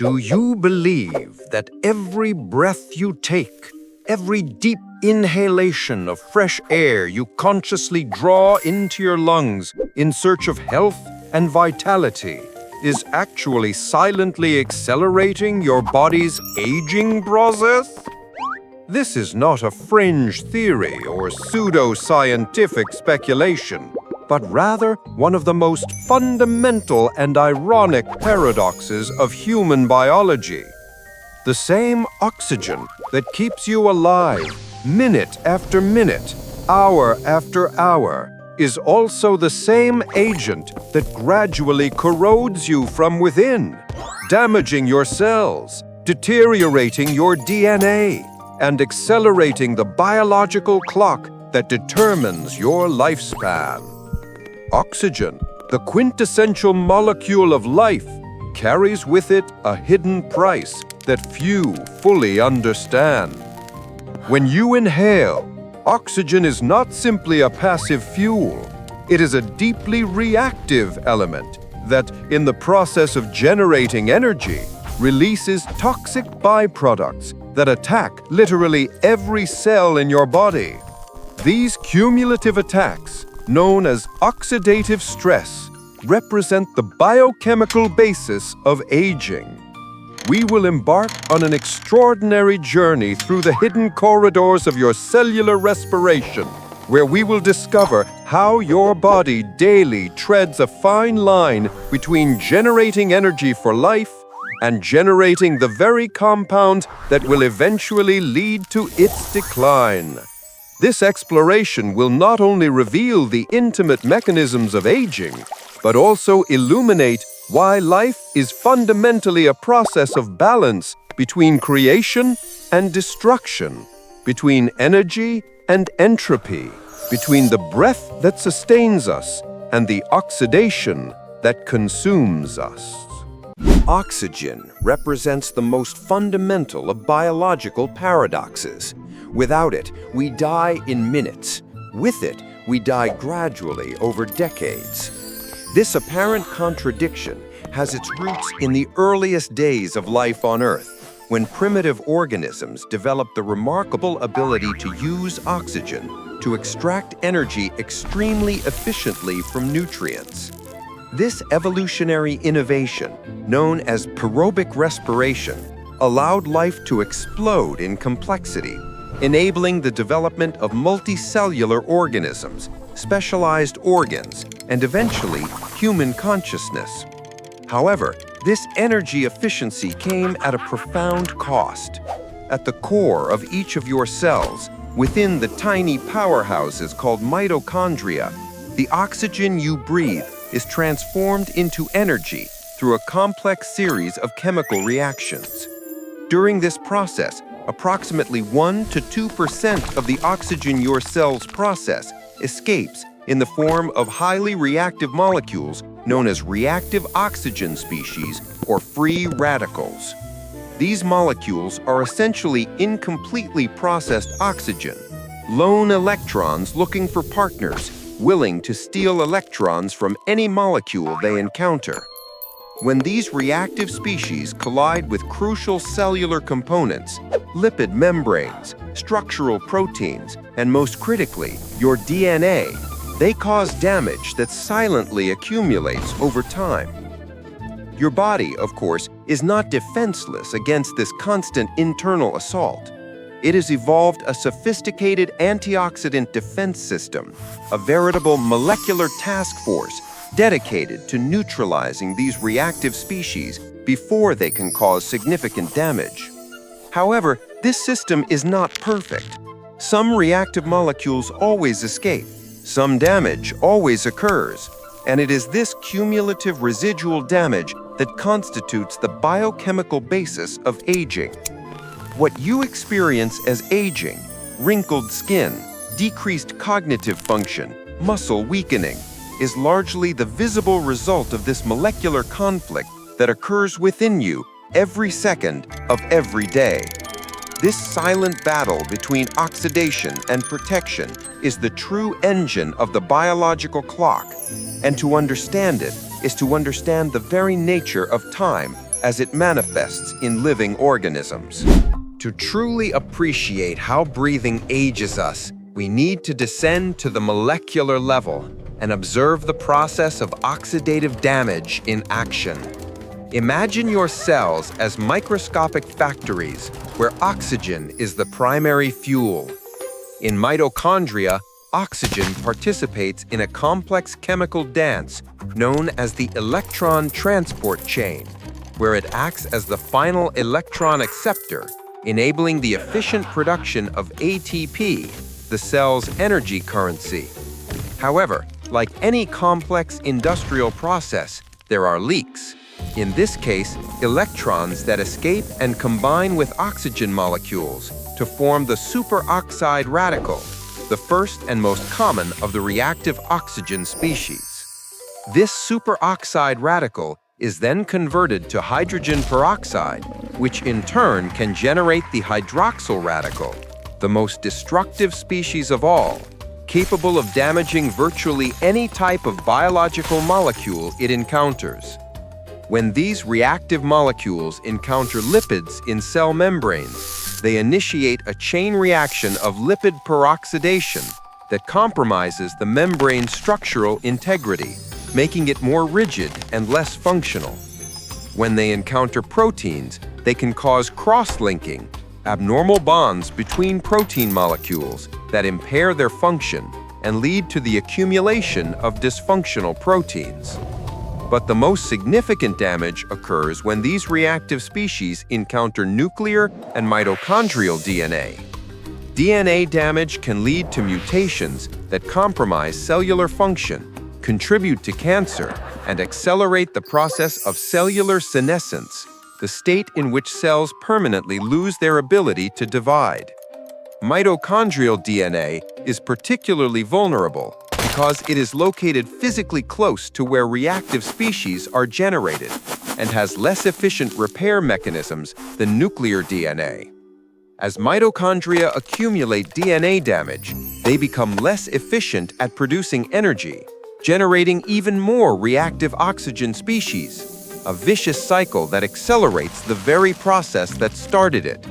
Do you believe that every breath you take, every deep inhalation of fresh air you consciously draw into your lungs in search of health and vitality is actually silently accelerating your body's aging process? This is not a fringe theory or pseudo-scientific speculation, but rather one of the most fundamental and ironic paradoxes of human biology. The same oxygen that keeps you alive minute after minute, hour after hour, is also the same agent that gradually corrodes you from within, damaging your cells, deteriorating your DNA, and accelerating the biological clock that determines your lifespan. Oxygen, the quintessential molecule of life, carries with it a hidden price that few fully understand. When you inhale, oxygen is not simply a passive fuel. It is a deeply reactive element that, in the process of generating energy, releases toxic byproducts that attack literally every cell in your body. These cumulative attacks, known as oxidative stress, represent the biochemical basis of aging. We will embark on an extraordinary journey through the hidden corridors of your cellular respiration, where we will discover how your body daily treads a fine line between generating energy for life and generating the very compounds that will eventually lead to its decline. This exploration will not only reveal the intimate mechanisms of aging, but also illuminate why life is fundamentally a process of balance between creation and destruction, between energy and entropy, between the breath that sustains us and the oxidation that consumes us. Oxygen represents the most fundamental of biological paradoxes. Without it, we die in minutes. With it, we die gradually over decades. This apparent contradiction has its roots in the earliest days of life on Earth, when primitive organisms developed the remarkable ability to use oxygen to extract energy extremely efficiently from nutrients. This evolutionary innovation, known as aerobic respiration, allowed life to explode in complexity, enabling the development of multicellular organisms, specialized organs, and eventually human consciousness. However, this energy efficiency came at a profound cost. At the core of each of your cells, within the tiny powerhouses called mitochondria, the oxygen you breathe is transformed into energy through a complex series of chemical reactions. During this process, approximately 1 to 2% of the oxygen your cells process escapes in the form of highly reactive molecules known as reactive oxygen species or free radicals. These molecules are essentially incompletely processed oxygen, lone electrons looking for partners, willing to steal electrons from any molecule they encounter. When these reactive species collide with crucial cellular components, lipid membranes, structural proteins, and most critically, your DNA, they cause damage that silently accumulates over time. Your body, of course, is not defenseless against this constant internal assault. It has evolved a sophisticated antioxidant defense system, a veritable molecular task force dedicated to neutralizing these reactive species before they can cause significant damage. However, this system is not perfect. Some reactive molecules always escape, some damage always occurs, and it is this cumulative residual damage that constitutes the biochemical basis of aging. What you experience as aging, wrinkled skin, decreased cognitive function, muscle weakening, is largely the visible result of this molecular conflict that occurs within you every second of every day. This silent battle between oxidation and protection is the true engine of the biological clock, and to understand it is to understand the very nature of time as it manifests in living organisms. To truly appreciate how breathing ages us, we need to descend to the molecular level and observe the process of oxidative damage in action. Imagine your cells as microscopic factories where oxygen is the primary fuel. In mitochondria, oxygen participates in a complex chemical dance known as the electron transport chain, where it acts as the final electron acceptor, enabling the efficient production of ATP, the cell's energy currency. However, like any complex industrial process, there are leaks. In this case, electrons that escape and combine with oxygen molecules to form the superoxide radical, the first and most common of the reactive oxygen species. This superoxide radical is then converted to hydrogen peroxide, which in turn can generate the hydroxyl radical, the most destructive species of all, capable of damaging virtually any type of biological molecule it encounters. When these reactive molecules encounter lipids in cell membranes, they initiate a chain reaction of lipid peroxidation that compromises the membrane's structural integrity, making it more rigid and less functional. When they encounter proteins, they can cause cross-linking, abnormal bonds between protein molecules that impair their function and lead to the accumulation of dysfunctional proteins. But the most significant damage occurs when these reactive species encounter nuclear and mitochondrial DNA. DNA damage can lead to mutations that compromise cellular function, contribute to cancer, and accelerate the process of cellular senescence, the state in which cells permanently lose their ability to divide. Mitochondrial DNA is particularly vulnerable because it is located physically close to where reactive species are generated and has less efficient repair mechanisms than nuclear DNA. As mitochondria accumulate DNA damage, they become less efficient at producing energy, generating even more reactive oxygen species, a vicious cycle that accelerates the very process that started it.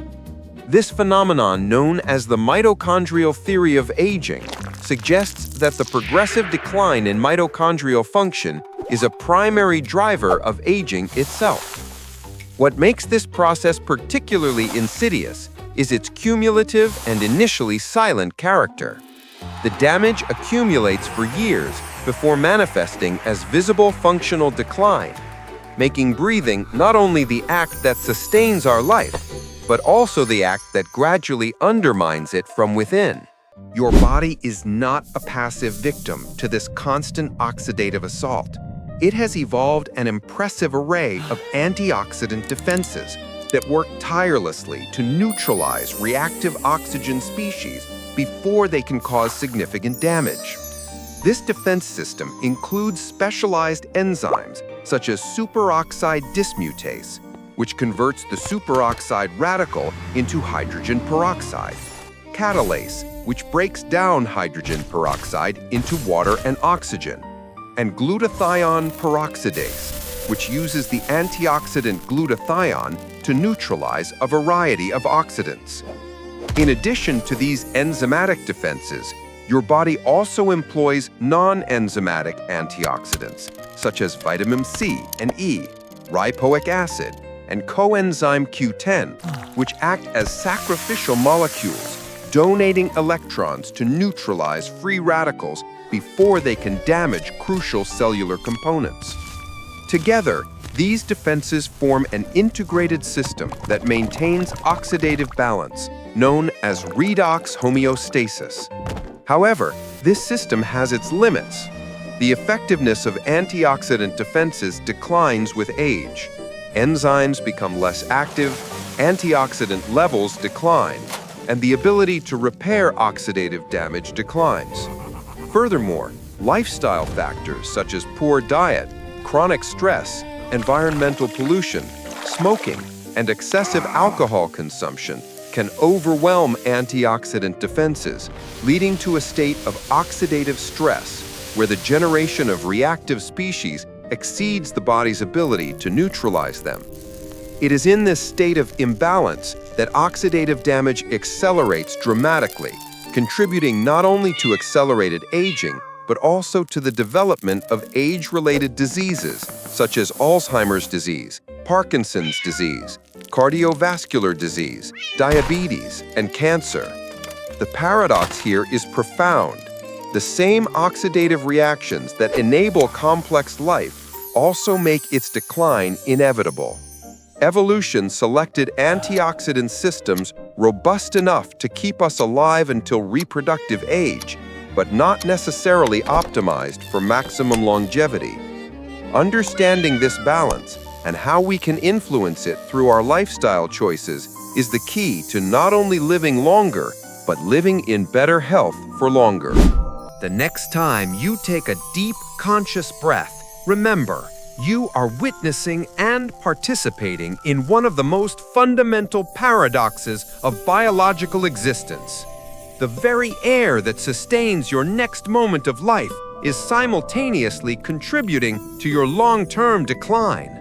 This phenomenon, known as the mitochondrial theory of aging, suggests that the progressive decline in mitochondrial function is a primary driver of aging itself. What makes this process particularly insidious is its cumulative and initially silent character. The damage accumulates for years before manifesting as visible functional decline, making breathing not only the act that sustains our life, but also the act that gradually undermines it from within. Your body is not a passive victim to this constant oxidative assault. It has evolved an impressive array of antioxidant defenses that work tirelessly to neutralize reactive oxygen species before they can cause significant damage. This defense system includes specialized enzymes such as superoxide dismutase, which converts the superoxide radical into hydrogen peroxide, catalase, which breaks down hydrogen peroxide into water and oxygen, and glutathione peroxidase, which uses the antioxidant glutathione to neutralize a variety of oxidants. In addition to these enzymatic defenses, your body also employs non-enzymatic antioxidants, such as vitamin C and E, riboic acid, and coenzyme Q10, which act as sacrificial molecules, donating electrons to neutralize free radicals before they can damage crucial cellular components. Together, these defenses form an integrated system that maintains oxidative balance, known as redox homeostasis. However, this system has its limits. The effectiveness of antioxidant defenses declines with age. Enzymes become less active, antioxidant levels decline, and the ability to repair oxidative damage declines. Furthermore, lifestyle factors such as poor diet, chronic stress, environmental pollution, smoking, and excessive alcohol consumption can overwhelm antioxidant defenses, leading to a state of oxidative stress, where the generation of reactive species exceeds the body's ability to neutralize them. It is in this state of imbalance that oxidative damage accelerates dramatically, contributing not only to accelerated aging, but also to the development of age-related diseases such as Alzheimer's disease, Parkinson's disease, cardiovascular disease, diabetes, and cancer. The paradox here is profound. The same oxidative reactions that enable complex life also make its decline inevitable. Evolution selected antioxidant systems robust enough to keep us alive until reproductive age, but not necessarily optimized for maximum longevity. Understanding this balance and how we can influence it through our lifestyle choices is the key to not only living longer, but living in better health for longer. The next time you take a deep, conscious breath, remember, you are witnessing and participating in one of the most fundamental paradoxes of biological existence. The very air that sustains your next moment of life is simultaneously contributing to your long-term decline.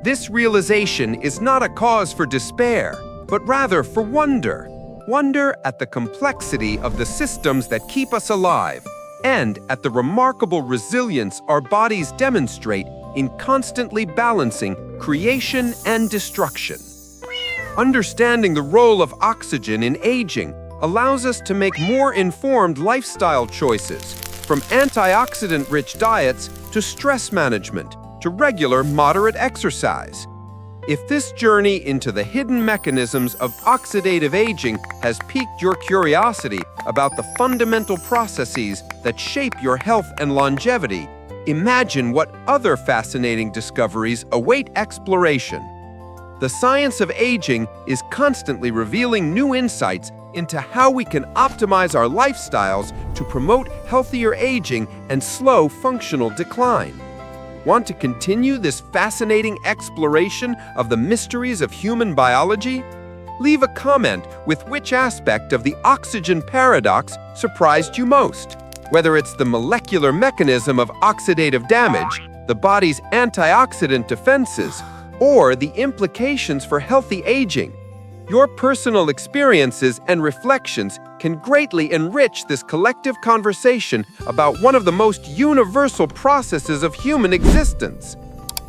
This realization is not a cause for despair, but rather for wonder. Wonder at the complexity of the systems that keep us alive, and at the remarkable resilience our bodies demonstrate in constantly balancing creation and destruction. Understanding the role of oxygen in aging allows us to make more informed lifestyle choices, from antioxidant-rich diets to stress management to regular moderate exercise. If this journey into the hidden mechanisms of oxidative aging has piqued your curiosity about the fundamental processes that shape your health and longevity, imagine what other fascinating discoveries await exploration. The science of aging is constantly revealing new insights into how we can optimize our lifestyles to promote healthier aging and slow functional decline. Want to continue this fascinating exploration of the mysteries of human biology? Leave a comment with which aspect of the oxygen paradox surprised you most. Whether it's the molecular mechanism of oxidative damage, the body's antioxidant defenses, or the implications for healthy aging, your personal experiences and reflections can greatly enrich this collective conversation about one of the most universal processes of human existence.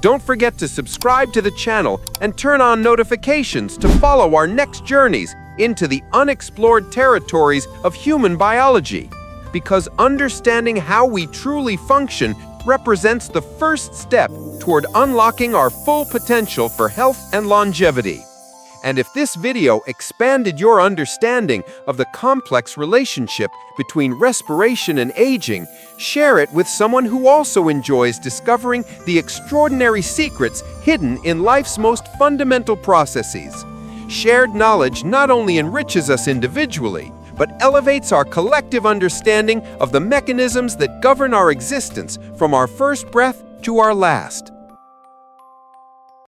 Don't forget to subscribe to the channel and turn on notifications to follow our next journeys into the unexplored territories of human biology, because understanding how we truly function represents the first step toward unlocking our full potential for health and longevity. And if this video expanded your understanding of the complex relationship between respiration and aging, share it with someone who also enjoys discovering the extraordinary secrets hidden in life's most fundamental processes. Shared knowledge not only enriches us individually, but elevates our collective understanding of the mechanisms that govern our existence from our first breath to our last.